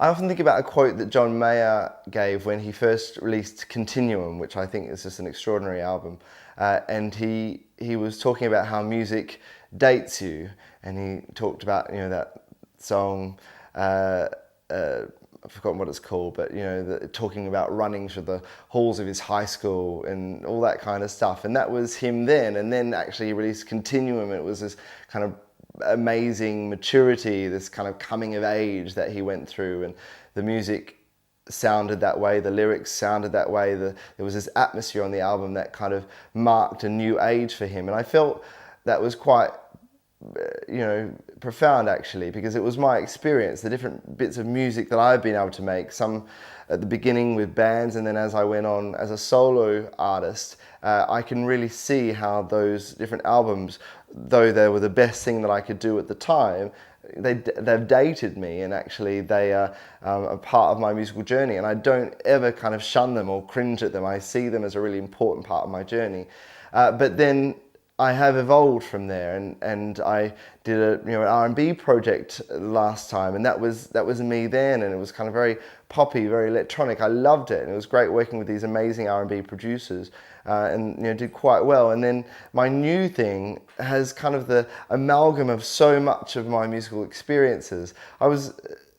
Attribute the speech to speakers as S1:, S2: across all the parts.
S1: I often think about a quote that John Mayer gave when he first released Continuum, which I think is just an extraordinary album. And he was talking about how music dates you, and he talked about, you know, that song, I've forgotten what it's called, but you know, talking about running through the halls of his high school and all that kind of stuff. And that was him then. And then actually he released Continuum. It was this kind of amazing maturity, this kind of coming of age that he went through, and the music sounded that way, the lyrics sounded that way, there was this atmosphere on the album that kind of marked a new age for him. And I felt that was quite, you know, profound actually, because it was my experience, the different bits of music that I've been able to make, some at the beginning with bands, and then as I went on as a solo artist, I can really see how those different albums, though they were the best thing that I could do at the time, they've dated me, and actually they are a part of my musical journey, and I don't ever kind of shun them or cringe at them. I see them as a really important part of my journey. But then I have evolved from there, and I did an R&B project last time, and that was me then, and it was kind of very poppy, very electronic. I loved it, and it was great working with these amazing R&B producers, and you know, did quite well. And then my new thing has kind of the amalgam of so much of my musical experiences. I was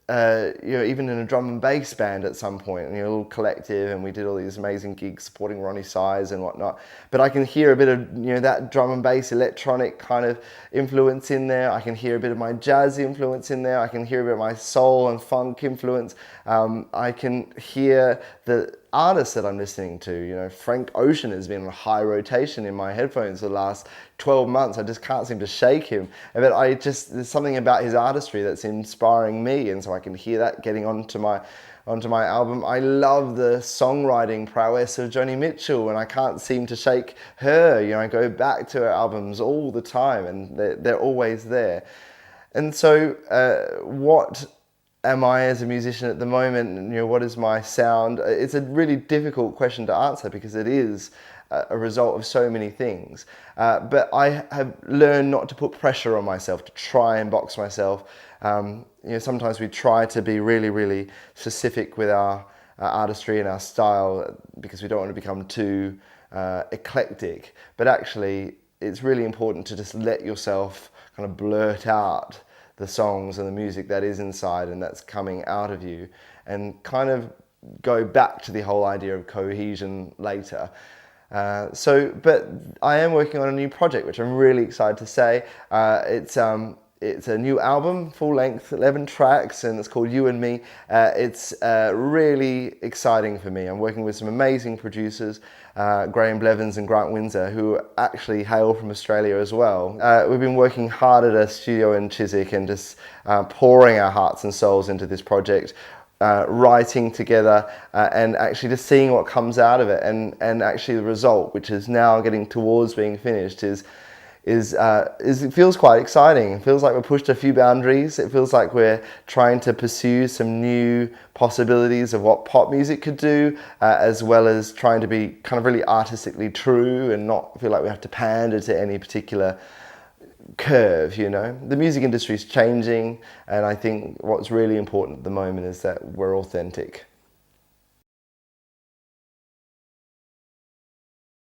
S1: you know, even in a drum and bass band at some point, you know, a little collective, and we did all these amazing gigs supporting Ronnie Size and whatnot. But I can hear a bit of, you know, that drum and bass electronic kind of influence in there. I can hear a bit of my jazz influence in there. I can hear a bit of my soul and funk influence. I can hear the artists that I'm listening to. You know, Frank Ocean has been on high rotation in my headphones for the last 12 months. I just can't seem to shake him. But there's something about his artistry that's inspiring me, and so I can hear that getting onto my album. I love the songwriting prowess of Joni Mitchell, and I can't seem to shake her. You know, I go back to her albums all the time, and they're always there. And so what am I as a musician at the moment? You know, what is my sound? It's a really difficult question to answer because it is a result of so many things. But I have learned not to put pressure on myself, to try and box myself. You know, sometimes we try to be really, really specific with our artistry and our style because we don't want to become too eclectic. But actually, it's really important to just let yourself kind of blurt out the songs and the music that is inside and that's coming out of you, and kind of go back to the whole idea of cohesion later. But I am working on a new project, which I'm really excited to say. It's a new album, full length, 11 tracks, and it's called You and Me. It's really exciting for me. I'm working with some amazing producers, Graham Blevins and Grant Windsor, who actually hail from Australia as well. We've been working hard at a studio in Chiswick and just pouring our hearts and souls into this project, writing together and actually just seeing what comes out of it, and actually the result, which is now getting towards being finished, it feels quite exciting. It feels like we've pushed a few boundaries. It feels like we're trying to pursue some new possibilities of what pop music could do, as well as trying to be kind of really artistically true and not feel like we have to pander to any particular curve, you know. The music industry is changing, and I think what's really important at the moment is that we're authentic.